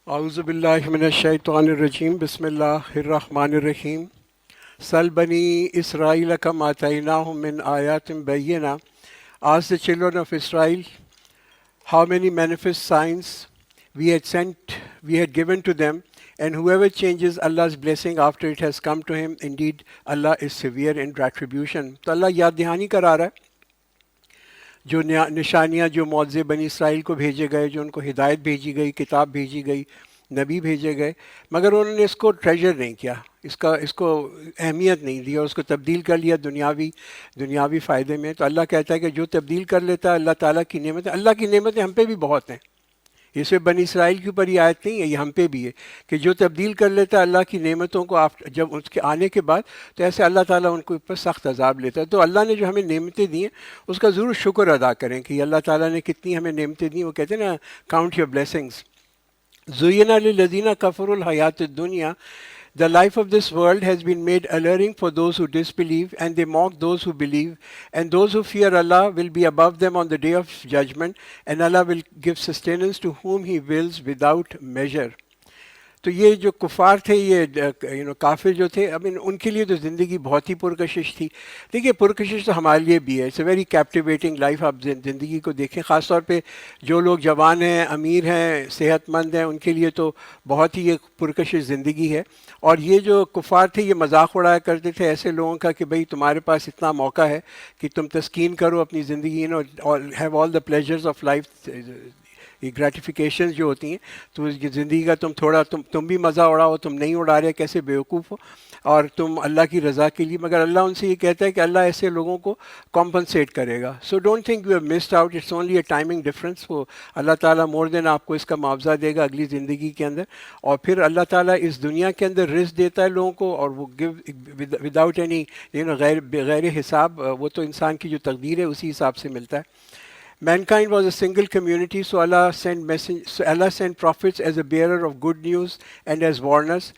اعوذ باللہ من الشیطان الرجیم بسم اللہ الرحمن الرحیم سل بنی اسرائیل کم آتیناہم من آیات بینہ. Ask the children of Israel how many manifest signs we had given to them, and whoever changes Allah's blessing after it has come to him, indeed Allah is severe in retribution. تو اللہ یاد دہانی کرا رہا ہے جو نشانیاں جو معجزے بنی اسرائیل کو بھیجے گئے، جو ان کو ہدایت بھیجی گئی، کتاب بھیجی گئی، نبی بھیجے گئے، مگر انہوں نے اس کو ٹریجر نہیں کیا، اس کو اہمیت نہیں دی اور اس کو تبدیل کر لیا دنیاوی فائدے میں. تو اللہ کہتا ہے کہ جو تبدیل کر لیتا ہے اللہ تعالیٰ کی نعمتیں، اللہ کی نعمتیں ہم پہ بھی بہت ہیں. یہ صرف بنی اسرائیل کے اوپر یہ آیت نہیں ہے، یہ ہم پہ بھی ہے کہ جو تبدیل کر لیتا ہے اللہ کی نعمتوں کو جب اس کے آنے کے بعد، تو ایسے اللہ تعالیٰ ان کے اوپر سخت عذاب لیتا ہے. تو اللہ نے جو ہمیں نعمتیں دی ہیں اس کا ضرور شکر ادا کریں کہ اللہ تعالیٰ نے کتنی ہمیں نعمتیں دیں. وہ کہتے ہیں نا کاؤنٹ یور بلیسنگس. زُيِّنَ لِلَّذِينَ كَفَرُوا الْحَيَاةُ الدُّنْيَا. The life of this world has been made alluring for those who disbelieve, and they mock those who believe. And those who fear Allah will be above them on the day of judgment, and Allah will give sustenance to whom He wills without measure. تو یہ جو کفار تھے، یہ کافر جو تھے، ان کے لیے تو زندگی بہت ہی پرکشش تھی. دیکھیے پرکشش تو ہمارے لیے بھی ہے. It's a very captivating life. آپ زندگی کو دیکھیں، خاص طور پہ جو لوگ جوان ہیں، امیر ہیں، صحت مند ہیں، ان کے لیے تو بہت ہی ایک پرکشش زندگی ہے. اور یہ جو کفار تھے یہ مذاق اڑایا کرتے تھے ایسے لوگوں کا کہ بھئی تمہارے پاس اتنا موقع ہے کہ تم تسکین کرو اپنی زندگی، have all the pleasures of life. یہ گریٹیفیکیشنز جو ہوتی ہیں، تو اس کی زندگی کا تم بھی مزہ اڑاؤ، تم نہیں اڑا رہے، کیسے بیوقوف ہو، اور تم اللہ کی رضا کے لیے. مگر اللہ ان سے یہ کہتا ہے کہ اللہ ایسے لوگوں کو کمپنسیٹ کرے گا. So don't think you have missed out, it's only a timing difference. وہ اللہ تعالیٰ مور دین آپ کو اس کا معاوضہ دے گا اگلی زندگی کے اندر. اور پھر اللہ تعالیٰ اس دنیا کے اندر رزق دیتا ہے لوگوں کو، اور وہ گیو وداؤٹ اینی بغیر حساب. وہ تو انسان کی جو تقدیر ہے اسی حساب سے ملتا ہے. Mankind was a single community, so Allah sent prophets as a bearer of good news and as warners,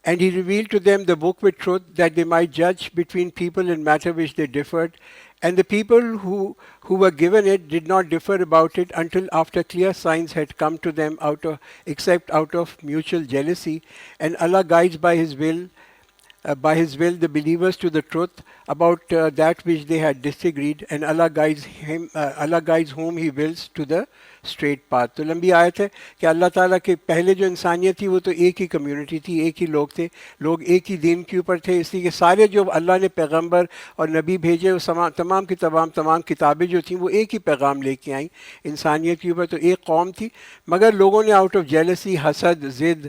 and He revealed to them the book with truth, that they might judge between people in matter which they differed. And the people who were given it did not differ about it until after clear signs had come to them except out of mutual jealousy. And Allah guides by His will the believers to the truth about that which they had disagreed, and Allah guides whom He wills to the straight path. تو لمبی آیت ہے کہ اللہ تعالیٰ کے پہلے جو انسانیت تھی وہ تو ایک ہی کمیونٹی تھی، ایک ہی لوگ تھے، لوگ ایک ہی دین کے اوپر تھے. اس لیے کہ سارے جو اللہ نے پیغمبر اور نبی بھیجے، وہ تمام کی تمام کتابیں جو تھیں وہ ایک ہی پیغام لے کے آئیں انسانیت کے اوپر. تو ایک قوم تھی، مگر لوگوں نے آؤٹ آف جیلسی، حسد، ضد،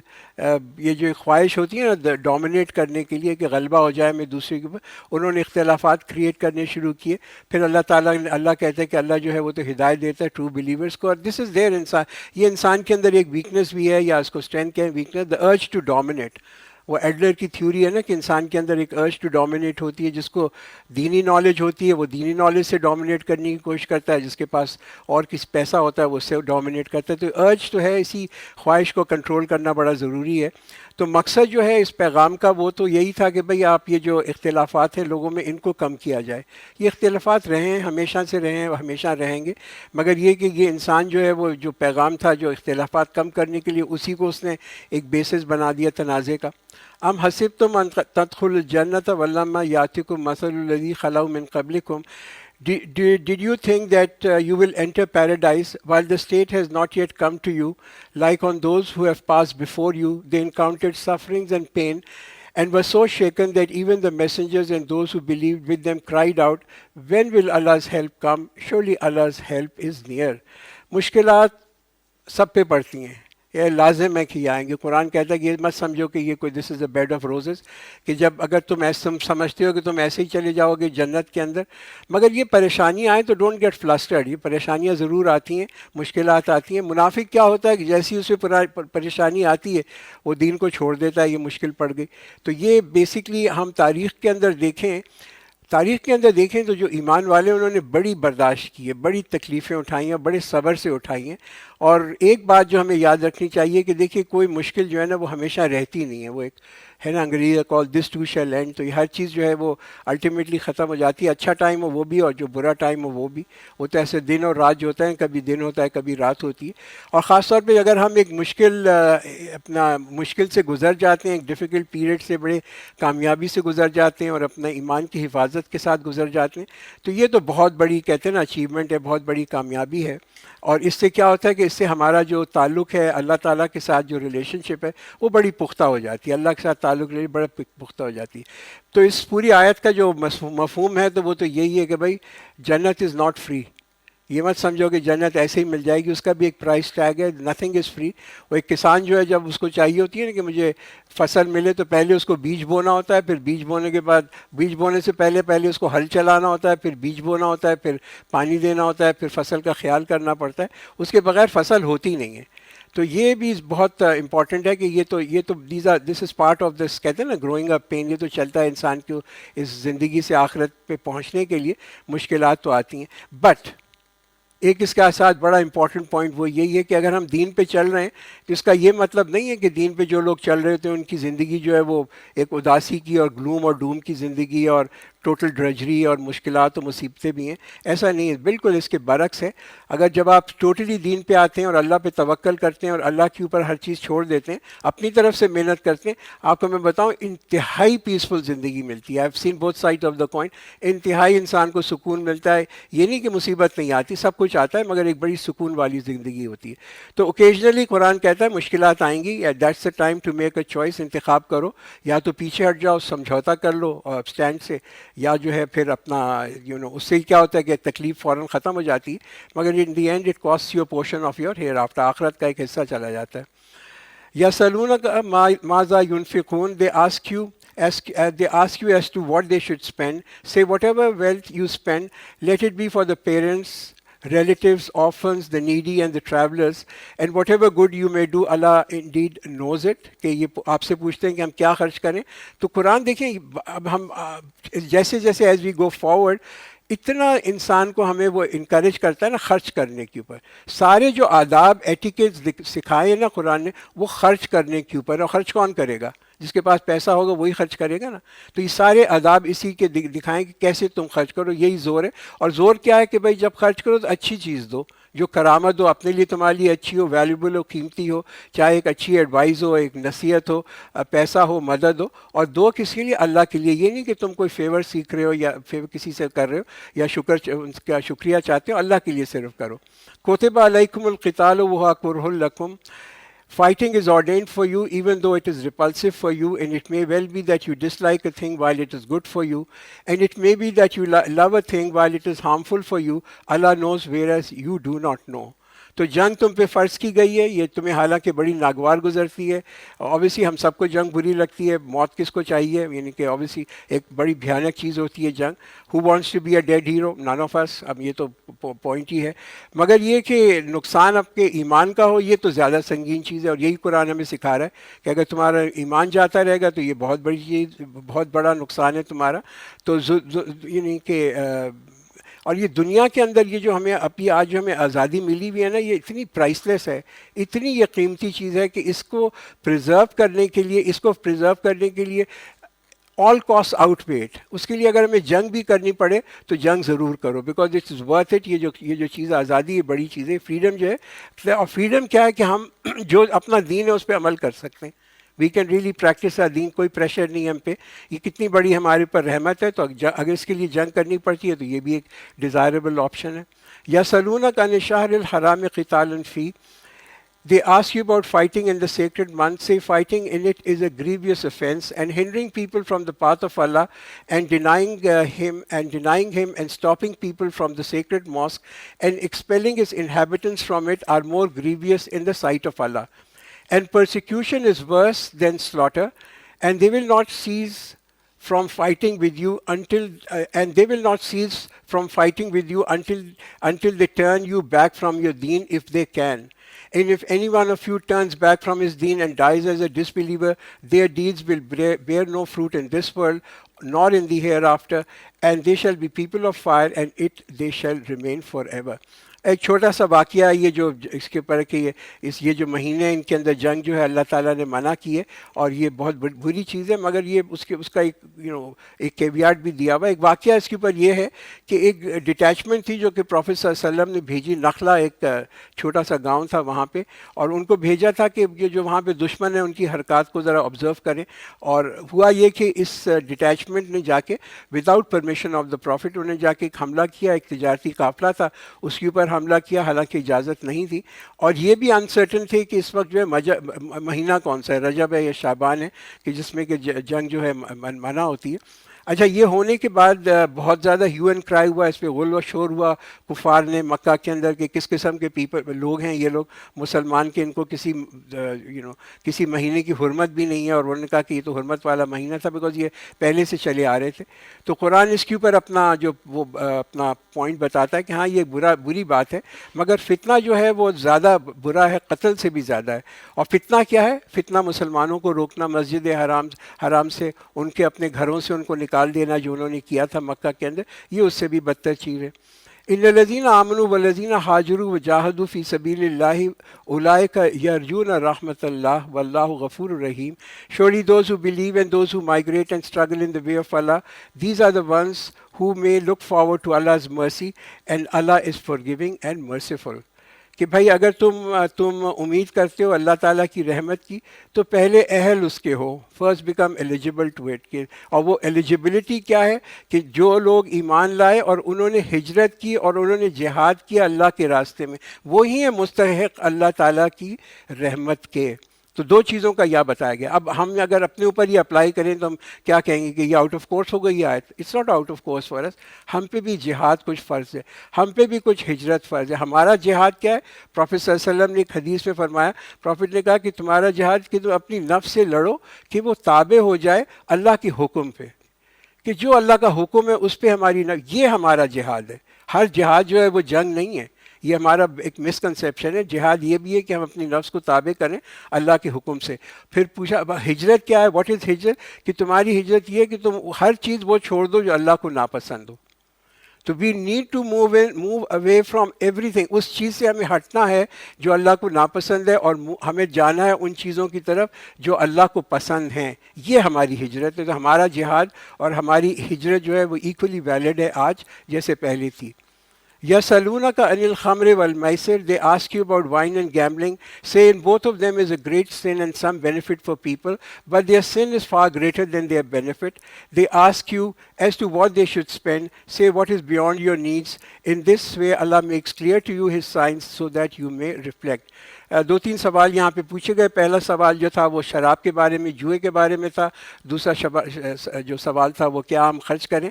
یہ جو خواہش ہوتی ہے نا ڈومینیٹ کرنے کے لیے کہ غلبہ ہو جائے میں دوسرے کے اوپر، انہوں نے اختلافات کریٹ کرنے شروع کیے. پھر اللہ کہتا ہے کہ اللہ جو ہے وہ تو ہدایت دیتا ہے ٹرو بلیورس کو. اور دس از دیر انسان، یہ انسان کے اندر ایک ویکنس بھی ہے، یا اس کو اسٹرینتھ کہیں weakness, the urge to dominate. وہ ایڈلر کی تھیوری ہے نا کہ انسان کے اندر ایک ارج ٹو ڈومینیٹ ہوتی ہے. جس کو دینی نالج ہوتی ہے وہ دینی نالج سے ڈومینیٹ کرنے کی کوشش کرتا ہے، جس کے پاس اور کسی پیسہ ہوتا ہے وہ اس سے ڈومینیٹ کرتا ہے. تو ارج تو ہے، اسی خواہش کو کنٹرول کرنا بڑا ضروری ہے. تو مقصد جو ہے اس پیغام کا وہ تو یہی تھا کہ بھئی آپ یہ جو اختلافات ہیں لوگوں میں ان کو کم کیا جائے. یہ اختلافات رہے ہیں، ہمیشہ سے رہے ہیں، ہمیشہ رہیں گے، مگر یہ کہ یہ انسان جو ہے وہ جو پیغام تھا جو اختلافات کم کرنے کے لیے، اسی کو اس نے ایک بیسس بنا دیا تنازع کا. ام حسبتم ان تدخلوا الجنة ولما يأتكم مثل الذي خلوا من قبلكم. Did you think that you will enter paradise while the state has not yet come to you? Like on those who have passed before you, they encountered sufferings and pain, and were so shaken that even the messengers and those who believed with them cried out, when will Allah's help come? Surely Allah's help is near. مشکلات سب پہ پڑتی ہیں، یہ لازم ہے کہ یہ آئیں گے. قرآن کہتا ہے کہ یہ مت سمجھو کہ یہ کوئی دس از اے بیڈ آف روزز، کہ جب اگر تم ایسے سمجھتے ہو کہ تم ایسے ہی چلے جاؤ گے جنت کے اندر. مگر یہ پریشانی آئیں تو ڈونٹ گیٹ فلسٹرڈ. یہ پریشانیاں ضرور آتی ہیں، مشکلات آتی ہیں. منافق کیا ہوتا ہے کہ جیسی اسے پریشانی آتی ہے وہ دین کو چھوڑ دیتا ہے، یہ مشکل پڑ گئی. تو یہ بیسکلی ہم تاریخ کے اندر دیکھیں تو جو ایمان والے انہوں نے بڑی برداشت کی ہے، بڑی تکلیفیں اٹھائی ہیں، بڑے صبر سے اٹھائی ہیں. اور ایک بات جو ہمیں یاد رکھنی چاہیے کہ دیکھیے کوئی مشکل جو ہے نا وہ ہمیشہ رہتی نہیں ہے. وہ ایک ہے نا انگریزی کال دس ٹو شیل اینڈ. تو یہ ہر چیز جو ہے وہ الٹیمیٹلی ختم ہو جاتی ہے. اچھا ٹائم ہو وہ بھی اور جو برا ٹائم ہو وہ بھی. وہ تو ایسے دن اور رات جو ہوتا ہے, کبھی دن ہوتا ہے کبھی رات ہوتی ہے. اور خاص طور پہ اگر ہم ایک اپنا مشکل سے گزر جاتے ہیں, ایک ڈیفیکلٹ پیریڈ سے بڑے کامیابی سے گزر جاتے ہیں اور اپنا ایمان کی حفاظت کے ساتھ گزر جاتے ہیں, تو یہ تو بہت بڑی کہتے ہیں نا اچیومنٹ ہے, بہت بڑی کامیابی ہے. اور اس سے کیا ہوتا ہے کہ اس سے ہمارا جو تعلق ہے اللہ تعالیٰ کے ساتھ, جو ریلیشن شپ ہے وہ بڑی پختہ ہو جاتی ہے. اللہ کے ساتھ تعلق بڑا پختہ ہو جاتی ہے. تو اس پوری آیت کا جو مفہوم ہے تو وہ تو یہی ہے کہ بھائی جنت از ناٹ فری. یہ مت سمجھو کہ جنت ایسے ہی مل جائے گی, اس کا بھی ایک پرائس ٹیگ ہے. Nothing is free. وہ ایک کسان جو ہے جب اس کو چاہیے ہوتی ہے نا کہ مجھے فصل ملے, تو پہلے اس کو بیج بونا ہوتا ہے, پھر بیج بونے کے بعد بیج بونے سے پہلے اس کو ہل چلانا ہوتا ہے, پھر بیج بونا ہوتا ہے, پھر پانی دینا ہوتا ہے, پھر فصل کا خیال کرنا پڑتا ہے. اس کے بغیر فصل ہوتی نہیں ہے. تو یہ بھی بہت امپورٹنٹ ہے کہ یہ تو دس از پارٹ آف دس کہتے ہیں نا گروئنگ اپ پین. یہ تو چلتا ہے انسان کو اس زندگی سے آخرت پہ پہنچنے کے لیے مشکلات تو آتی ہیں. بٹ ایک اس کا ساتھ بڑا امپورٹنٹ پوائنٹ وہ یہی ہے کہ اگر ہم دین پہ چل رہے ہیں تو اس کا یہ مطلب نہیں ہے کہ دین پہ جو لوگ چل رہے ہوتے ہیں ان کی زندگی جو ہے وہ ایک اداسی کی اور گلوم اور ڈوم کی زندگی اور ٹوٹل ڈرجری اور مشکلات و مصیبتیں بھی ہیں. ایسا نہیں ہے, بالکل اس کے برعکس ہے. اگر جب آپ ٹوٹلی دین پہ آتے ہیں اور اللہ پہ توکل کرتے ہیں اور اللہ کے اوپر ہر چیز چھوڑ دیتے ہیں, اپنی طرف سے محنت کرتے ہیں, آپ کو میں بتاؤں انتہائی پیسفل زندگی ملتی ہے. I have seen both side of the coin. انتہائی انسان کو سکون ملتا ہے. یہ نہیں کہ مصیبت نہیں آتی, سب کچھ آتا ہے, مگر ایک بڑی سکون والی زندگی ہوتی ہے. تو اوکیجنلی قرآن کہتا ہے مشکلات آئیں گی, that's a time to make a choice. انتخاب کرو, یا تو پیچھے ہٹ جاؤ, سمجھوتا کر لو اسٹینڈ سے, یا جو ہے پھر اپنا اس سے کیا ہوتا ہے کہ تکلیف فوراً ختم ہو جاتی ہے, مگر in the end it cost your portion of your hereafter. آخرت کا ایک حصہ چلا جاتا ہے. یسألونک ماذا ينفقون, they ask you as to what they should spend. Say whatever wealth you spend, let it be for the parents, relatives, orphans, the needy and the travelers, and whatever good you may do, Allah indeed knows it. کہ یہ آپ سے پوچھتے ہیں کہ ہم کیا خرچ کریں, تو قرآن دیکھیں اب ہم جیسے جیسے ایز وی گو فارورڈ اتنا انسان کو ہمیں وہ انکریج کرتا ہے نا خرچ کرنے کے اوپر. سارے جو آداب ایٹیکیٹس سکھائے نا قرآن نے وہ خرچ کرنے کے اوپر. اور خرچ کون کرے گا؟ جس کے پاس پیسہ ہوگا وہی خرچ کرے گا نا. تو یہ سارے آداب اسی کے دکھائیں کہ کیسے تم خرچ کرو, یہی زور ہے. اور زور کیا ہے کہ بھائی جب خرچ کرو تو اچھی چیز دو, جو کرامت ہو, اپنے لیے تمہارے لیے اچھی ہو, ویلیبل ہو, قیمتی ہو, چاہے ایک اچھی ایڈوائز ہو, ایک نصیحت ہو, پیسہ ہو, مدد ہو. اور دو کس کے لیے؟ اللہ کے لیے. یہ نہیں کہ تم کوئی فیور سیکھ رہے ہو یا فیور کسی سے کر رہے ہو یا شکریہ چاہتے ہو, اللہ کے لیے صرف کرو. کتب علیکم القتال وہو کرہ لکم. Fighting is ordained for you even though it is repulsive for you, and it may well be that you dislike a thing while it is good for you, and it may be that you love a thing while it is harmful for you. Allah knows whereas you do not know. تو جنگ تم پہ فرض کی گئی ہے, یہ تمہیں حالانکہ بڑی ناگوار گزرتی ہے. اوبیسلی ہم سب کو جنگ بری لگتی ہے, موت کس کو چاہیے, یعنی کہ اوبیسلی ایک بڑی بھیانک چیز ہوتی ہے جنگ. Who wants to be a dead hero? None of us. اب یہ تو پوائنٹ ہی ہے. مگر یہ کہ نقصان آپ کے ایمان کا ہو, یہ تو زیادہ سنگین چیز ہے. اور یہی قرآن ہمیں سکھا رہا ہے کہ اگر تمہارا ایمان جاتا رہے گا تو یہ بہت بڑی چیز, بہت بڑا نقصان ہے تمہارا. تو یعنی کہ اور یہ دنیا کے اندر یہ جو ہمیں ابھی آج جو ہمیں آزادی ملی ہوئی ہے نا, یہ اتنی پرائس لیس ہے, اتنی یہ قیمتی چیز ہے کہ اس کو پریزرو کرنے کے لیے آل کاسٹ آؤٹ ویٹ. اس کے لیے اگر ہمیں جنگ بھی کرنی پڑے تو جنگ ضرور کرو, because it is worth it. یہ جو چیز آزادی ہے بڑی چیز ہے. فریڈم جو ہے, اور فریڈم کیا ہے کہ ہم جو اپنا دین ہے اس پہ عمل کر سکتے ہیں. We can really practise are then. کوئی پریشر نہیں ہے ہم پہ. یہ کتنی بڑی ہمارے اوپر رحمت ہے. تو اگر اس کے لیے جنگ کرنی پڑتی ہے تو یہ بھی ایک ڈیزائربل آپشن ہے. یسألونک عن الشہر الحرام قتال فیہ. They ask you about fighting in the sacred month. Say fighting in it is a grievous offense, and hindering people from the path of Allah and denying him and stopping people from the sacred mosque and expelling its inhabitants from it are more grievous in the sight of Allah. And persecution is worse than slaughter, and they will not cease from fighting with you until they turn you back from your deen if they can. And if any one of you turns back from his deen and dies as a disbeliever, their deeds will bear no fruit in this world nor in the hereafter, and they shall be people of fire, and it they shall remain forever. ایک چھوٹا سا واقعہ یہ جو اس کے اوپر کہ یہ جو مہینے ان کے اندر جنگ جو ہے اللہ تعالیٰ نے منع کی ہے، اور یہ بہت بری چیز ہے، مگر یہ اس کا ایک ایک کیویاٹ بھی دیا ہوا ہے۔ ایک واقعہ اس کے اوپر یہ ہے کہ ایک ڈٹیچمنٹ تھی جو کہ پروفیٹ صلی اللہ علیہ وسلم نے بھیجی، نخلا ایک چھوٹا سا گاؤں تھا وہاں پہ، اور ان کو بھیجا تھا کہ یہ جو وہاں پہ دشمن ہیں ان کی حرکات کو ذرا آبزرو کریں۔ اور ہوا یہ کہ اس ڈٹیچمنٹ نے جا کے without permission of the prophet انہیں جا کے ایک حملہ کیا، ایک تجارتی قافلہ تھا اس کے اوپر حملہ کیا، حالانکہ اجازت نہیں تھی، اور یہ بھی انسرٹن تھے کہ اس وقت جو ہے مہینہ کون سا ہے، رجب ہے یا شعبان ہے، کہ جس میں کہ جنگ جو ہے منع ہوتی ہے۔ اچھا، یہ ہونے کے بعد بہت زیادہ ہیو اینڈ کرائی ہوا، اس پہ غل و شور ہوا کفار نے مکہ کے اندر کہ کس قسم کے لوگ ہیں یہ لوگ مسلمان، کے ان کو کسی مہینے کی حرمت بھی نہیں ہے، اور انہوں نے کہا کہ یہ تو حرمت والا مہینہ تھا، بیکاز یہ پہلے سے چلے آ رہے تھے۔ تو قرآن اس کے اوپر اپنا پوائنٹ بتاتا ہے کہ ہاں یہ بری بات ہے، مگر فتنہ جو ہے وہ زیادہ برا ہے، قتل سے بھی زیادہ ہے۔ اور فتنہ کیا ہے؟ فتنہ مسلمانوں کو روکنا مسجد حرام سے، ان کے اپنے گھروں سے ان کو نکال دینا جو انہوں نے کیا تھا مکہ کے اندر، یہ اس سے بھی بدتر چیز ہے۔ ان الذین آمنوا والذین ہاجروا وجاہدوا فی سبیل اللہ اولئک یرجون رحمت اللہ واللہ غفور رحیم۔ Surely those who believe and those who migrate and struggle in the way of Allah, these are the ones who may look forward to Allah's mercy, and Allah is forgiving and merciful۔ کہ بھائی اگر تم امید کرتے ہو اللہ تعالیٰ کی رحمت کی تو پہلے اہل اس کے ہو، first become eligible to it. اور وہ ایلیجیبلٹی کیا ہے کہ جو لوگ ایمان لائے اور انہوں نے ہجرت کی اور انہوں نے جہاد کیا اللہ کے راستے میں، وہی ہیں مستحق اللہ تعالیٰ کی رحمت کے۔ تو دو چیزوں کا یہ بتایا گیا۔ اب ہم اگر اپنے اوپر یہ اپلائی کریں تو ہم کیا کہیں گے کہ یہ آؤٹ آف کورس ہو گئی یہ آیت؟ It's not out of course for us. ہم پہ بھی جہاد کچھ فرض ہے، ہم پہ بھی کچھ ہجرت فرض ہے۔ ہمارا جہاد کیا ہے؟ پروفیٹ صلی اللہ علیہ وسلم نے ایک حدیث میں فرمایا، پروفیٹ نے کہا کہ تمہارا جہاد کہ تم اپنی نفس سے لڑو کہ وہ تابع ہو جائے اللہ کے حکم پہ، کہ جو اللہ کا حکم ہے اس پہ ہماری یہ ہمارا جہاد ہے۔ ہر جہاد جو ہے وہ جنگ نہیں ہے، یہ ہمارا ایک مسکنسیپشن ہے۔ جہاد یہ بھی ہے کہ ہم اپنی نفس کو تابع کریں اللہ کے حکم سے۔ پھر پوچھا ہجرت کیا ہے؟ واٹ از ہجرت؟ کہ تمہاری ہجرت یہ ہے کہ تم ہر چیز وہ چھوڑ دو جو اللہ کو ناپسند ہو۔ تو we need to move away from everything, اس چیز سے ہمیں ہٹنا ہے جو اللہ کو ناپسند ہے، اور ہمیں جانا ہے ان چیزوں کی طرف جو اللہ کو پسند ہیں۔ یہ ہماری ہجرت ہے۔ تو ہمارا جہاد اور ہماری ہجرت جو ہے وہ ایکولی ویلڈ ہے آج جیسے پہلے تھی۔ يَسْأَلُونَكَ عَنِ الْخَمْرِ وَالْمَيْسِرِ They ask you about wine and gambling. Say in both of them is a great sin and some benefit for people, but their sin is far greater than their benefit. They ask you as to what they should spend. Say what is beyond your needs. In this way Allah makes clear to you His signs so that you may reflect. دو تین سوال یہاں پہ پوچھے گئے۔ پہلا سوال جو تھا وہ شراب کے بارے میں، جوئے کے بارے میں تھا۔ دوسرا جو سوال تھا وہ کیا ہم خرچ کریں۔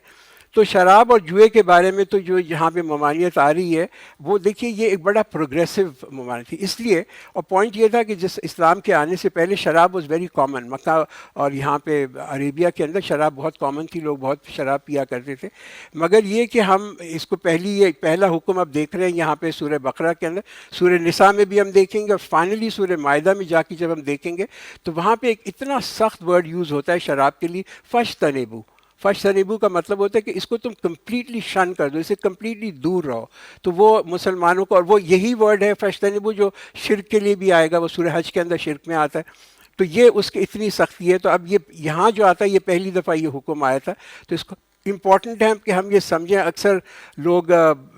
تو شراب اور جوئے کے بارے میں تو جو یہاں پہ ممانعت آ رہی ہے وہ دیکھیے یہ ایک بڑا پروگریسو ممانعت تھی، اس لیے، اور پوائنٹ یہ تھا کہ جس اسلام کے آنے سے پہلے شراب واز ویری کامن، مکہ اور یہاں پہ عربیہ کے اندر شراب بہت کامن تھی، لوگ بہت شراب پیا کرتے تھے۔ مگر یہ کہ ہم اس کو پہلا حکم اب دیکھ رہے ہیں یہاں پہ سورہ بقرہ کے اندر، سورہ نساء میں بھی ہم دیکھیں گے، اور فائنلی سورہ مائدہ میں جا کے جب ہم دیکھیں گے تو وہاں پہ ایک اتنا سخت ورڈ یوز ہوتا ہے شراب کے لیے، فَاجْتَنِبُوا۔ فَاجْتَنِبُوا کا مطلب ہوتا ہے کہ اس کو تم کمپلیٹلی شن کر دو، اس سے کمپلیٹلی دور رہو۔ تو وہ مسلمانوں کو، اور وہ یہی ورڈ ہے فَاجْتَنِبُوا جو شرک کے لیے بھی آئے گا، وہ سورہ حج کے اندر شرک میں آتا ہے۔ تو یہ اس کی اتنی سختی ہے۔ تو اب یہ یہاں جو آتا ہے یہ پہلی دفعہ یہ حکم آیا تھا، تو اس کو امپورٹنٹ ہے کہ ہم یہ سمجھیں۔ اکثر لوگ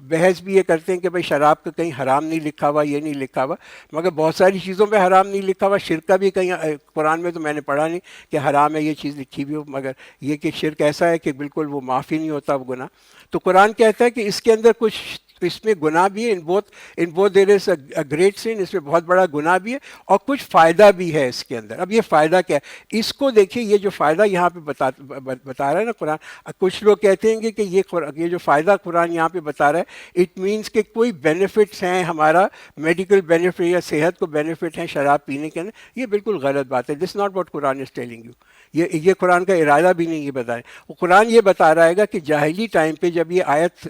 بحث بھی یہ کرتے ہیں کہ بھائی شراب کا کہیں حرام نہیں لکھا ہوا، یہ نہیں لکھا ہوا، مگر بہت ساری چیزوں پہ حرام نہیں لکھا ہوا۔ شرک کا بھی کہیں قرآن میں تو میں نے پڑھا نہیں کہ حرام ہے یہ چیز لکھی بھی ہو، مگر یہ کہ شرک ایسا ہے کہ بالکل وہ معافی نہیں ہوتا وہ گناہ۔ تو قرآن کہتا ہے کہ اس کے اندر کچھ، اس میں گناہ بھی ہے، in both there is a great سن، اس میں بہت بڑا گناہ بھی ہے اور کچھ فائدہ بھی ہے اس کے اندر۔ اب یہ فائدہ کیا ہے؟ اس کو دیکھیے، یہ جو فائدہ یہاں پہ بتا رہا ہے نا قرآن، کچھ لوگ کہتے ہیں کہ یہ جو فائدہ قرآن یہاں پہ بتا رہا ہے اٹ مینس کہ کوئی بینیفٹس ہیں، ہمارا میڈیکل بینیفٹ یا صحت کو بینیفٹ ہیں شراب پینے کے اندر۔ یہ بالکل غلط بات ہے۔ This not what Quran is telling you. یہ قرآن کا ارادہ بھی نہیں یہ بتائے۔ قرآن یہ بتا رہا ہے گا کہ جاہلی ٹائم پہ جب یہ آیت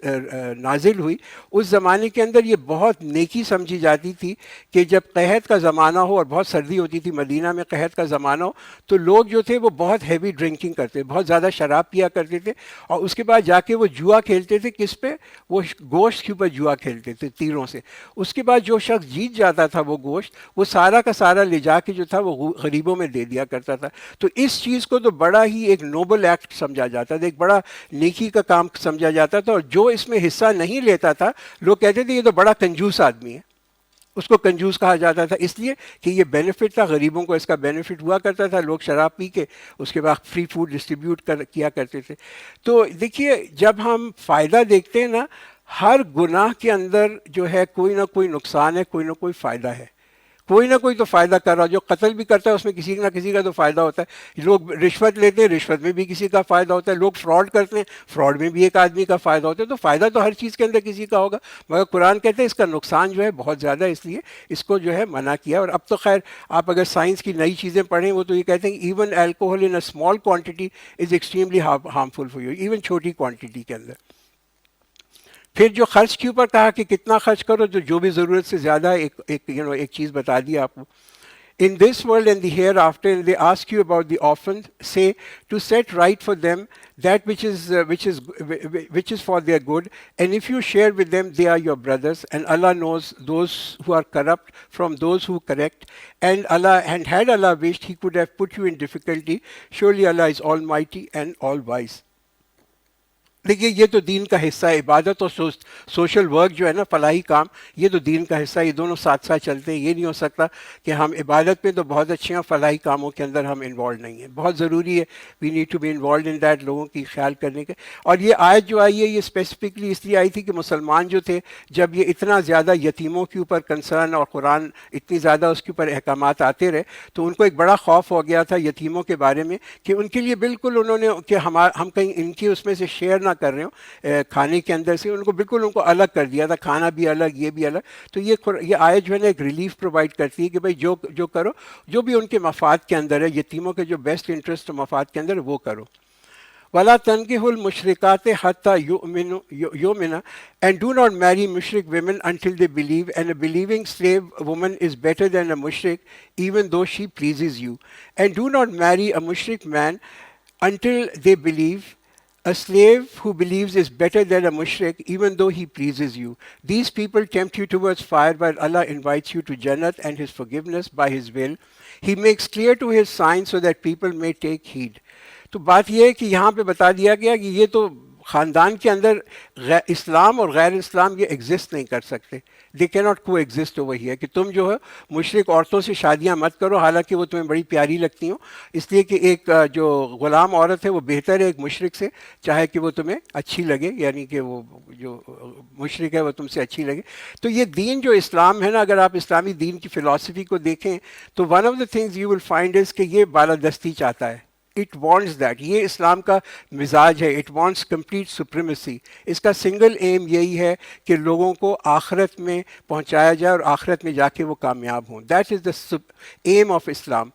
نازل ہوئی اس زمانے کے اندر یہ بہت نیکی سمجھی جاتی تھی کہ جب قحط کا زمانہ ہو اور بہت سردی ہوتی تھی مدینہ میں قحط کا زمانہ ہو تو لوگ جو تھے وہ بہت ہیوی ڈرنکنگ کرتے، بہت زیادہ شراب پیا کرتے تھے، اور اس کے بعد جا کے وہ جوا کھیلتے تھے، کس پہ؟ وہ گوشت کے اوپر جوا کھیلتے تھے تیروں سے. اس کے بعد جو شخص جیت جاتا تھا وہ گوشت، وہ سارا کا سارا لے جا کے جو تھا وہ غریبوں میں دے دیا کرتا تھا. تو اس چیز کو تو بڑا ہی ایک نوبل ایکٹ سمجھا جاتا تھا، ایک بڑا نیکی کا کام سمجھا جاتا تھا، اور جو اس میں حصہ نہیں لیتا تھا لوگ کہتے تھے یہ تو بڑا کنجوس آدمی ہے، اس کو کنجوس کہا جاتا تھا، اس لیے کہ یہ بینیفٹ تھا، غریبوں کو اس کا بینیفٹ ہوا کرتا تھا. لوگ شراب پی کے اس کے بعد فری فوڈ ڈسٹریبیوٹ کیا کرتے تھے. تو دیکھیے جب ہم فائدہ دیکھتے ہیں نا، ہر گناہ کے اندر جو ہے کوئی نہ کوئی نقصان ہے، کوئی نہ کوئی فائدہ ہے. کوئی نہ کوئی تو فائدہ کر رہا، جو قتل بھی کرتا ہے اس میں کسی نہ کسی کا تو فائدہ ہوتا ہے. لوگ رشوت لیتے ہیں، رشوت میں بھی کسی کا فائدہ ہوتا ہے. لوگ فراڈ کرتے ہیں، فراڈ میں بھی ایک آدمی کا فائدہ ہوتا ہے. تو فائدہ تو ہر چیز کے اندر کسی کا ہوگا، مگر قرآن کہتے ہیں اس کا نقصان جو ہے بہت زیادہ ہے، اس لیے اس کو جو ہے منع کیا. اور اب تو خیر آپ اگر سائنس کی نئی چیزیں پڑھیں وہ تو یہ کہتے ہیں even alcohol in a small quantity is extremely harmful for you, even چھوٹی کوانٹٹی کے اندر. پھر جو خرچ کے اوپر کہا کہ کتنا خرچ کرو، جو بھی ضرورت سے زیادہ ہے، ایک چیز بتا دی آپ کو. In this world and the hereafter, and they ask you about the orphans, say to set right for them that which is for their good, and if you share with them, they are your brothers, and Allah knows those who are corrupt from those who correct, and had Allah wished, He could have put you in difficulty. Surely Allah is Almighty and All Wise. دیکھیے یہ تو دین کا حصہ ہے، عبادت اور social work جو ہے نا، فلاحی کام، یہ تو دین کا حصہ ہے. یہ دونوں ساتھ ساتھ چلتے ہیں. یہ نہیں ہو سکتا کہ ہم عبادت میں تو بہت اچھے ہیں، فلاحی کاموں کے اندر ہم انوالو نہیں ہیں. بہت ضروری ہے، we need to be involved in that, لوگوں کی خیال کرنے کے. اور یہ آیت جو آئی ہے یہ اسپیسیفکلی اس لیے آئی تھی کہ مسلمان جو تھے جب یہ اتنا زیادہ یتیموں کے اوپر کنسرن اور قرآن اتنی زیادہ اس کے اوپر احکامات آتے رہے تو ان کو ایک بڑا خوف ہو گیا تھا یتیموں کے بارے میں کہ ان کے لیے بالکل انہوں نے کہ ہم کہیں ان کی اس میں سے شیئر نہ کر رہے ہوں کھانے کے اندر سے، ان کو بالکل ان کو الگ کر دیا تھا، کھانا بھی الگ، یہ بھی الگ. تو یہ آیت جو ہے نا ایک ریلیف پرووائڈ کرتی ہے کہ بھائی جو کرو، جو بھی ان کے مفاد کے اندر ہے، یتیموں کے جو بیسٹ انٹرسٹ مفاد کے اندر وہ کرو. وَلَا تَنْكِحُوا الْمُشْرِكَاتِ حَتَّى يُؤْمِنَ, and do not marry mushrik women until they believe, and a believing slave woman is better than a mushrik even though she pleases you. And do not marry a mushrik man until they believe. A slave who believes is better than a mushrik even though he pleases you. These people tempt you towards fire while Allah invites you to Jannat and His forgiveness by His will. He makes clear to His signs so that people may take heed. تو بات یہ ہے کہ یہاں پہ بتا دیا گیا کہ یہ تو خاندان کے اندر اسلام اور غیر اسلام یہ ایگزسٹ نہیں کر سکتے. دے کی ناٹ کو ایگزسٹ. وہی ہے کہ تم جو ہے مشرک عورتوں سے شادیاں مت کرو حالانکہ وہ تمہیں بڑی پیاری لگتی ہوں، اس لیے کہ ایک جو غلام عورت ہے وہ بہتر ہے ایک مشرک سے، چاہے کہ وہ تمہیں اچھی لگے، یعنی کہ وہ جو مشرک ہے وہ تم سے اچھی لگے. تو یہ دین جو اسلام ہے نا، اگر آپ اسلامی دین کی فلاسفی کو دیکھیں تو one of the things you will find is کہ یہ بالادستی چاہتا ہے. It wants that. یہ اسلام کا مزاج ہے. It wants complete supremacy. اس کا سنگل ایم یہی ہے کہ لوگوں کو آخرت میں پہنچایا جائے اور آخرت میں جا کے وہ کامیاب ہوں. That is the aim of Islam.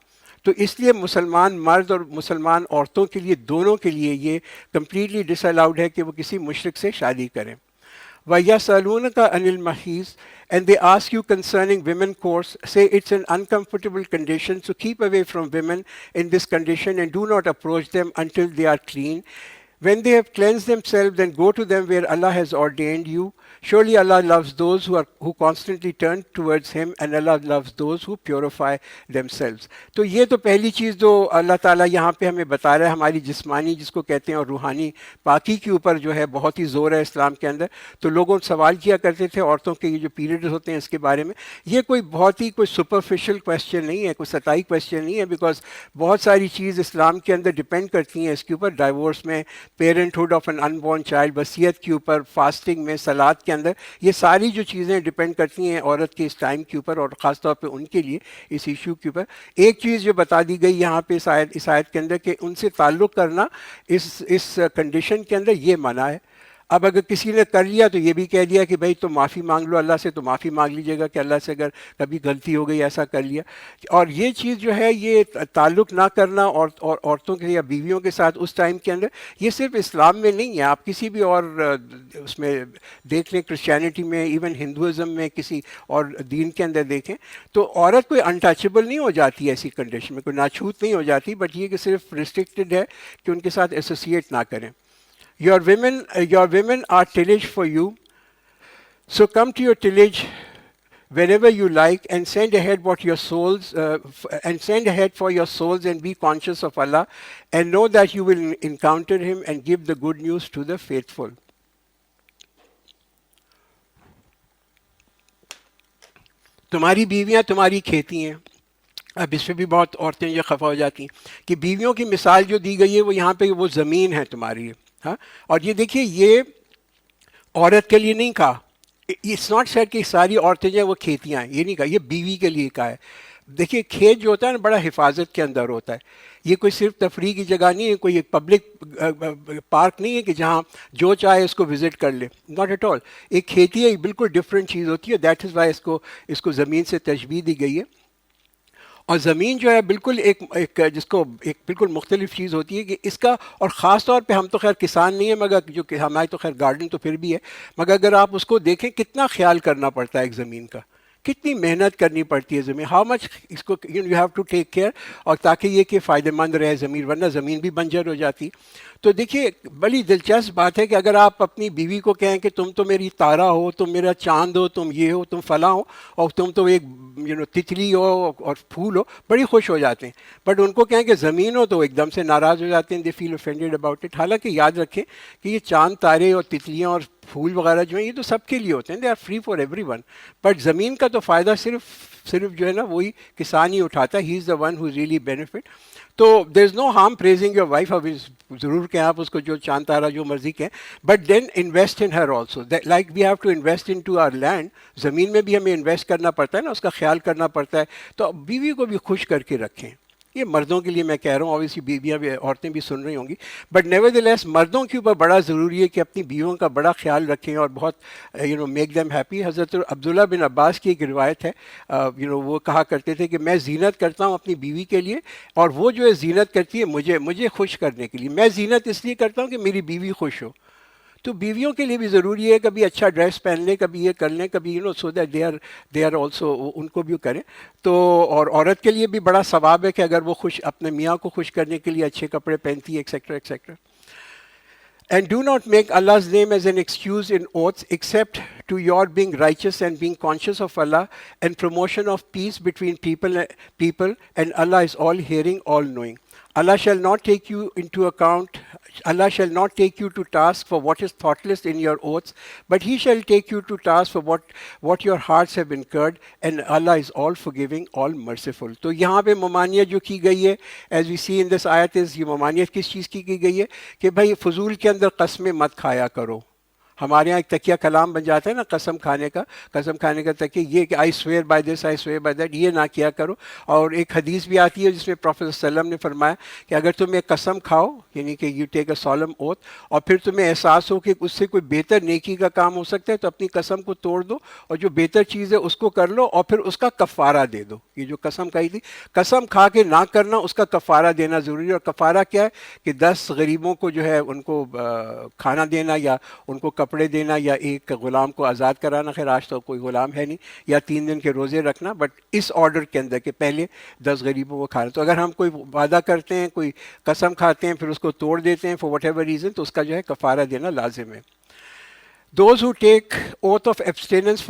تو اس لیے مسلمان مرد اور مسلمان عورتوں کے لیے، دونوں کے لیے یہ کمپلیٹلی ڈس الاؤڈ ہے کہ وہ کسی مشرک سے شادی کریں. وَيَسْأَلُونَكَ عَنِ الْمَحِيضِ, and they ask you concerning women course, say it's an uncomfortable condition, so keep away from women in this condition and do not approach them until they are clean. When they have cleansed themselves, then go to them where Allah has ordained you. Surely Allah loves those who constantly turn towards Him, and Allah loves those who purify themselves. تو یہ تو پہلی چیز جو اللہ تعالیٰ یہاں پہ ہمیں بتا رہا ہے، ہماری جسمانی جس کو کہتے ہیں اور روحانی پاکی کے اوپر جو ہے بہت ہی زور ہے اسلام کے اندر. تو لوگوں سوال کیا کرتے تھے عورتوں کے یہ جو پیریڈز ہوتے ہیں اس کے بارے میں. یہ کوئی بہت ہی کوئی سپرفیشل کویسچن نہیں ہے، کوئی سطحی کویسچن نہیں ہے، بیکاز بہت ساری چیز اسلام کے اندر ڈپینڈ کرتی ہیں اس کے اوپر. ڈائیورس میں، parenthood of an unborn child, وصیت کے اوپر، فاسٹنگ میں، صلات کے اندر، یہ ساری جو چیزیں ڈپینڈ کرتی ہیں عورت کے اس ٹائم کے اوپر اور خاص طور پہ ان کے لیے اس ایشو کے اوپر. ایک چیز جو بتا دی گئی یہاں پہ اس آیت کے اندر کہ ان سے تعلق کرنا اس کنڈیشن کے اندر یہ منع ہے. اب اگر کسی نے کر لیا تو یہ بھی کہہ دیا کہ بھائی تم معافی مانگ لو اللہ سے، تو معافی مانگ لیجیے گا کہ اللہ سے اگر کبھی غلطی ہو گئی ایسا کر لیا. اور یہ چیز جو ہے یہ تعلق نہ کرنا اور عورتوں کے یا بیویوں کے ساتھ اس ٹائم کے اندر، یہ صرف اسلام میں نہیں ہے، آپ کسی بھی اور اس میں دیکھ لیں، کرسچینٹی میں، ایون ہندوازم میں، کسی اور دین کے اندر دیکھیں تو عورت کوئی انٹچیبل نہیں ہو جاتی ایسی کنڈیشن میں، کوئی ناچھوت نہیں ہو جاتی، بٹ یہ کہ صرف ریسٹرکٹڈ ہے کہ ان کے ساتھ ایسوسیٹ نہ کریں. Your women are tillage for you. So come to your tillage whenever you like, and send ahead what your souls and send ahead for your souls, and be conscious of Allah, and know that you will encounter Him, and give the good news to the faithful. تمہاری بیویاں تمہاری کھیتی ہیں. اب اس پہ بھی بہت عورتیں یہ خفا ہو جاتی ہیں کہ بیویوں کی مثال جو دی گئی ہے وہ یہاں پہ وہ زمین ہے تمہاری. ہاں، اور یہ دیکھیے یہ عورت کے لیے نہیں کہا، اٹس ناٹ سیٹ کہ ساری عورتیں جو ہیں وہ کھیتیاں ہیں، یہ نہیں کہا، یہ بیوی کے لیے کہا ہے. دیکھیے کھیت جو ہوتا ہے نا بڑا حفاظت کے اندر ہوتا ہے، یہ کوئی صرف تفریح کی جگہ نہیں ہے، کوئی ایک پبلک پارک نہیں ہے کہ جہاں جو چاہے اس کو وزٹ کر لے، ناٹ ایٹ آل. ایک کھیتی ہے بالکل ڈفرینٹ چیز ہوتی ہے. دیٹ از وائی اس کو زمین سے تشبیہ دی گئی ہے. اور زمین جو ہے بالکل ایک جس کو ایک بالکل مختلف چیز ہوتی ہے کہ اس کا، اور خاص طور پہ ہم تو خیر کسان نہیں ہیں مگر جو کہ ہمارے تو خیر گارڈن تو پھر بھی ہے، مگر اگر آپ اس کو دیکھیں کتنا خیال کرنا پڑتا ہے ایک زمین کا، کتنی محنت کرنی پڑتی ہے زمین، ہاؤ مچ اس کو you have to take care, اور تاکہ یہ کہ فائدہ مند رہے زمین، ورنہ زمین بھی بنجر ہو جاتی. تو دیکھیے بڑی دلچسپ بات ہے کہ اگر آپ اپنی بیوی کو کہیں کہ تم تو میری تارا ہو، تم میرا چاند ہو، تم یہ ہو، تم فلاں ہو، اور تم تو ایک تتلی ہو اور پھول ہو، بڑی خوش ہو جاتے ہیں. بٹ ان کو کہیں کہ زمین ہو تو ایک دم سے ناراض ہو جاتے ہیں، دے فیل offended about it. حالانکہ یاد رکھیں کہ یہ چاند، تارے اور تتلیاں اور پھول وغیرہ جو ہیں یہ تو سب کے لیے ہوتے ہیں، they are free for everyone. But زمین کا تو فائدہ صرف جو ہے نا وہی کسان ہی اٹھاتا ہے. He is the one who really benefit. تو there is no harm praising your wife. اب ضرور کہیں آپ اس کو جو چاند تارا جو مرضی کہیں، but then invest in her also, like we have to invest into our land. زمین میں بھی ہمیں انویسٹ کرنا پڑتا ہے نا، اس کا خیال کرنا پڑتا ہے. تو بیوی کو بھی خوش کر کے رکھیں. یہ مردوں کے لیے میں کہہ رہا ہوں، اوبیسلی بیویاں بھی، عورتیں بھی سن رہی ہوں گی، بٹ نیورتھلیس مردوں کے اوپر بڑا ضروری ہے کہ اپنی بیویوں کا بڑا خیال رکھیں اور بہت میک دیم ہیپی. حضرت عبداللہ بن عباس کی ایک روایت ہے، وہ کہا کرتے تھے کہ میں زینت کرتا ہوں اپنی بیوی کے لیے، اور وہ جو ہے زینت کرتی ہے مجھے خوش کرنے کے لیے. میں زینت اس لیے کرتا ہوں کہ میری بیوی خوش ہو. تو بیویوں کے لیے بھی ضروری ہے کبھی اچھا ڈریس پہن لیں، کبھی یہ کر لیں، کبھی so that they are also, ان کو بھی کریں. تو اور عورت کے لیے بھی بڑا ثواب ہے کہ اگر وہ اپنے میاں کو خوش کرنے کے لیے اچھے کپڑے پہنتی ہے، etcetera etcetera. And do not make Allah's name as an excuse in oaths, except to your being righteous and being conscious of Allah, and promotion of peace between people, and Allah is all hearing, all knowing. Allah shall not take you to task for what is thoughtless in your oaths, but He shall take you to task for what your hearts have incurred, and Allah is all forgiving, all merciful. تو یہاں پہ ممانعت جو کی گئی ہے as we see in this ayat is، یہ ممانعت کس چیز کی گئی ہے کہ بھائی فضول کے اندر قسمیں مت کھایا کرو. ہمارے یہاں ایک تکیہ کلام بن جاتا ہے نا قسم کھانے کا تکیہ، یہ کہ I swear by this, I swear by that, یہ نہ کیا کرو. اور ایک حدیث بھی آتی ہے جس میں پروفیسر صلی اللہ علیہ وسلم نے فرمایا کہ اگر تم ایک قسم کھاؤ، یعنی کہ you take a solemn oath, اور پھر تمہیں احساس ہو کہ اس سے کوئی بہتر نیکی کا کام ہو سکتا ہے، تو اپنی قسم کو توڑ دو اور جو بہتر چیز ہے اس کو کر لو، اور پھر اس کا کفارہ دے دو. یہ جو قسم کھائی تھی، قسم کھا کے نہ کرنا، اس کا کفارہ دینا ضروری ہے. اور کفارہ کیا ہے کہ 10 غریبوں کو جو ہے ان کو کھانا دینا، یا ان کو کپڑے دینا، یا ایک غلام کو آزاد کرانا. خیر آج تو کوئی غلام ہے نہیں. یا 3 دن کے روزے رکھنا، بٹ اس آرڈر کے اندر کہ پہلے 10 غریبوں کو کھانا. تو اگر ہم کوئی وعدہ کرتے ہیں، کوئی قسم کھاتے ہیں، پھر اس کو توڑ دیتے ہیں فار وٹ ایور ریزن، تو اس کا جو ہے کفارہ دینا لازم ہے. Those who take oath of abstinence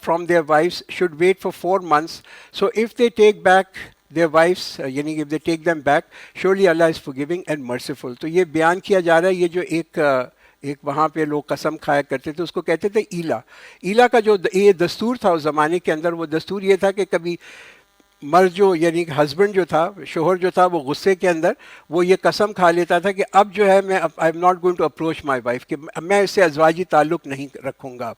from their wives should wait for 4 months. So if they take back their wives, یعنی if they take them back, surely Allah is forgiving and merciful. تو یہ بیان کیا جا رہا ہے، یہ جو ایک وہاں پہ لوگ قسم کھایا کرتے تھے، اس کو کہتے تھے ایلا کا جو یہ دستور تھا اس زمانے کے اندر، وہ دستور یہ تھا کہ کبھی مرد جو یعنی کہ ہسبینڈ جو تھا، شوہر جو تھا، وہ غصے کے اندر وہ یہ قسم کھا لیتا تھا کہ اب جو ہے میں I am not going to approach my wife, کہ میں اس سے ازواجی تعلق نہیں رکھوں گا.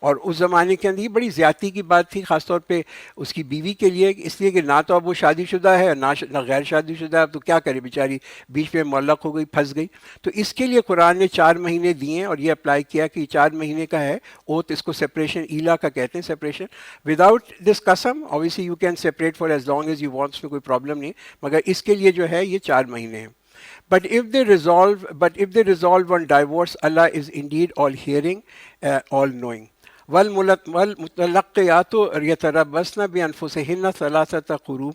اور اس زمانے کے اندر یہ بڑی زیادتی کی بات تھی، خاص طور پہ اس کی بیوی کے لیے، اس لیے کہ نہ تو اب وہ شادی شدہ ہے نہ غیر شادی شدہ ہے، اب تو کیا کرے بیچاری، بیچ میں معلق ہو گئی، پھنس گئی. تو اس کے لیے قرآن نے 4 مہینے دیے ہیں اور یہ اپلائی کیا کہ یہ 4 مہینے کا ہے اوتھ. اس کو سپریشن ایلا کا کہتے ہیں، سپریشن وداؤٹ دس قسم. obviously you can separate for as long as you want, اس میں کوئی پرابلم نہیں، مگر اس کے لیے جو ہے یہ 4 مہینے ہیں. But if they resolve on divorce, Allah is indeed all hearing, all knowing. وَالْمُطَلَّقَاتُ يَتَرَبَّصْنَ بِأَنفُسِهِنَّ ثَلَاثَةَ قُرُوءٍ.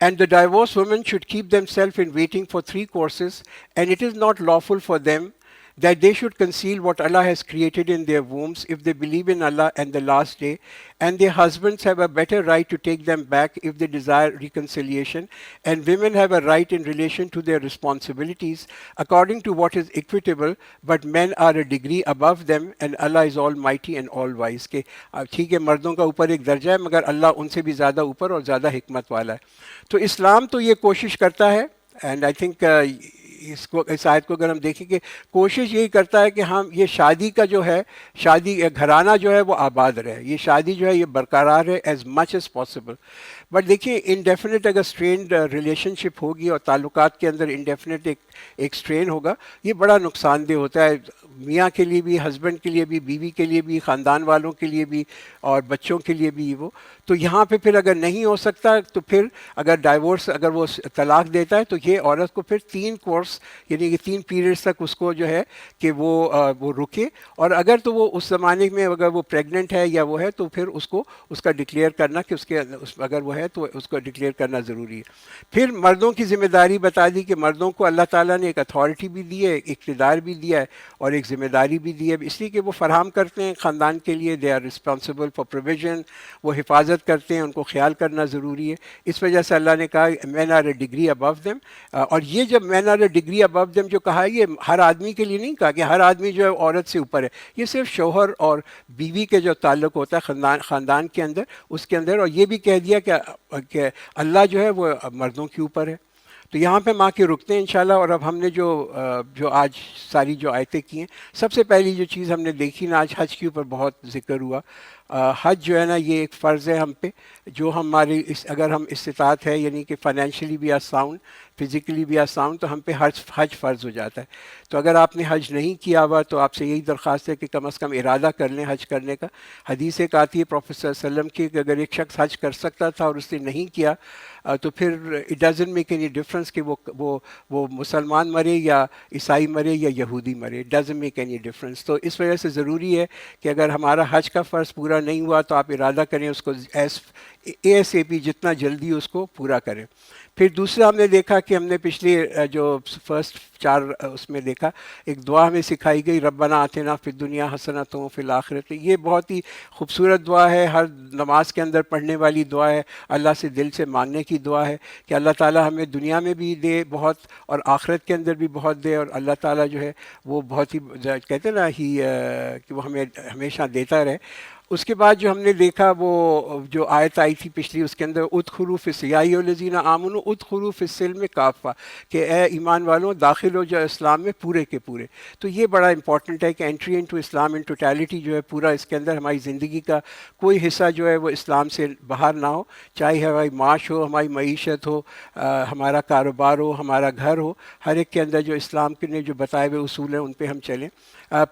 And the divorced women should keep themselves in waiting for 3 courses, and it is not lawful for them that they should conceal what Allah has created in their wombs if they believe in Allah and the last day, and their husbands have a better right to take them back if they desire reconciliation, and women have a right in relation to their responsibilities according to what is equitable, but men are a degree above them, and Allah is almighty and all wise. کہ ٹھیک ہے مردوں کا اوپر ایک درجہ ہے مگر اللہ ان سے بھی زیادہ اوپر اور زیادہ حکمت والا ہے. تو اسلام تو یہ کوشش کرتا ہے، اینڈ آئی تھنک اس آیت کو اگر ہم دیکھیں کہ کوشش یہی کرتا ہے کہ ہم یہ شادی کا جو ہے، شادی گھرانہ جو ہے وہ آباد رہے، یہ شادی جو ہے یہ برقرار ہے as much as possible. But دیکھیے انڈیفینٹ اگر اسٹرینڈ ریلیشن شپ ہوگی اور تعلقات کے اندر انڈیفینٹ ایک اسٹرین ہوگا، یہ بڑا نقصان دہ ہوتا ہے میاں کے لیے بھی، ہسبینڈ کے لیے بھی، بیوی کے لیے بھی، خاندان والوں کے لیے بھی اور بچوں کے لیے بھی. وہ تو یہاں پہ پھر اگر نہیں ہو سکتا تو پھر اگر ڈائیورس اگر وہ طلاق دیتا ہے تو یہ عورت کو پھر 3 کورس یعنی کہ 3 پیریڈس تک اس کو جو ہے کہ وہ رکے. اور اگر تو وہ اس زمانے میں اگر وہ پریگننٹ ہے یا وہ ہے تو پھر اس کو اس کا ڈکلیئر کرنا کہ اس کے اگر وہ ہے تو اس کو ڈکلیئر کرنا ضروری ہے. پھر مردوں کی ذمہ داری بتا دی کہ مردوں کو اللہ تعالیٰ نے ایک اتھارٹی بھی دی ہے، ایک اقتدار بھی دیا ہے اور ایک ذمہ داری بھی دی ہے، اس لیے کہ وہ فراہم کرتے ہیں خاندان کے لیے. They are responsible for provision, وہ حفاظت کرتے ہیں، ان کو خیال کرنا ضروری ہے. اس وجہ سے اللہ نے کہا men are a degree above them. اور یہ جب men are a degree above them جو کہا ہے، یہ ہر آدمی کے لیے نہیں کہا کہ ہر آدمی جو ہے عورت سے اوپر ہے. یہ صرف شوہر اور بیوی کے جو تعلق ہوتا ہے خاندان کے اندر، اس کے اندر. اور یہ بھی کہہ دیا کہ اللہ جو ہے وہ مردوں کے اوپر ہے. تو یہاں پہ ماں کے رکتے ہیں انشاءاللہ. اور اب ہم نے جو آج ساری جو آیتیں کی ہیں، سب سے پہلی جو چیز ہم نے دیکھی نا، آج حج کے اوپر بہت ذکر ہوا. حج جو ہے نا یہ ایک فرض ہے ہم پہ، جو ہماری اگر ہم استطاعت ہے یعنی کہ فائنینشلی بھی ساؤنڈ، فزیکلی بھی ساؤنڈ، تو ہم پہ حج فرض ہو جاتا ہے. تو اگر آپ نے حج نہیں کیا ہوا تو آپ سے یہی درخواست ہے کہ کم از کم ارادہ کر لیں حج کرنے کا. حدیث ایک آتی ہے پروفیٹ صلی اللہ علیہ وسلم کی کہ اگر ایک شخص حج کر سکتا تھا اور اس نے نہیں کیا تو پھر it doesn't make any difference کہ وہ مسلمان مرے یا عیسائی مرے یا یہودی مرے، it doesn't make any difference. تو اس وجہ سے ضروری ہے کہ اگر ہمارا حج کا فرض پورا نہیں ہوا تو آپ ارادہ کریں اس کو ایس اے پی جتنا جلدی اس کو پورا کریں. پھر دوسرا ہم نے دیکھا کہ ہم نے پچھلی جو فرسٹ 4 اس میں دیکھا ایک دعا ہمیں سکھائی گئی، ربنا آتنا فی الدنیا حسنۃ وفی الآخرۃ. یہ بہت ہی خوبصورت دعا ہے، ہر نماز کے اندر پڑھنے والی دعا ہے، اللہ سے دل سے مانگنے کی دعا ہے کہ اللہ تعالیٰ ہمیں دنیا میں بھی دے بہت اور آخرت کے اندر بھی بہت دے. اور اللہ تعالیٰ جو ہے وہ بہت ہی کہتے ہیں نا کہ وہ ہمیں ہمیشہ دیتا رہے. اس کے بعد جو ہم نے دیکھا وہ جو آیت آئی تھی پچھلی، اس کے اندر ادخلوا فی السلم یا ایھا الذین آمنوا ادخلوا فی السلم کافہ، کہ اے ایمان والوں داخل ہو جاؤ اسلام میں پورے کے پورے. تو یہ بڑا امپورٹنٹ ہے کہ entry into Islam in totality جو ہے پورا اس کے اندر ہماری زندگی کا کوئی حصہ جو ہے وہ اسلام سے باہر نہ ہو، چاہے ہماری معاش ہو، ہماری معیشت ہو، ہمارا کاروبار ہو، ہمارا گھر ہو، ہر ایک کے اندر جو اسلام کے نے جو بتائے ہوئے اصول ہیں ان پہ ہم چلیں.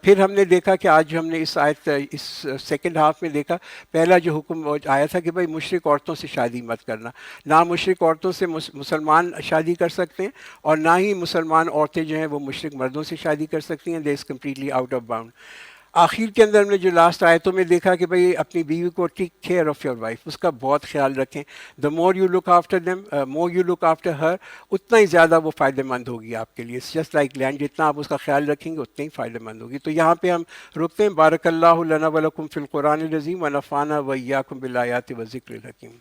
پھر ہم نے دیکھا کہ آج ہم نے اس آیت اس سیکنڈ ہاف میں دیکھا پہلا جو حکم آیا تھا کہ بھائی مشرک عورتوں سے شادی مت کرنا. نہ مشرک عورتوں سے مسلمان شادی کر سکتے ہیں اور نہ ہی مسلمان عورتیں جو ہیں وہ مشرک مردوں سے شادی کر سکتی ہیں. They is completely out of bound. آخر کے اندر ہم نے جو لاسٹ آیتوں میں دیکھا کہ بھئی اپنی بیوی کو take care of your wife, اس کا بہت خیال رکھیں. The more you look after them more you look after her, اتنا ہی زیادہ وہ فائدہ مند ہوگی آپ کے لیے. جسٹ لائک لینڈ، جتنا آپ اس کا خیال رکھیں گے اتنا ہی فائدہ مند ہوگی. تو یہاں پہ ہم رکتے ہیں. بارک اللہ لنا ولکم فی القرآن العظیم ونفعنا وإیاکم بالآیات والذکر الحکیم.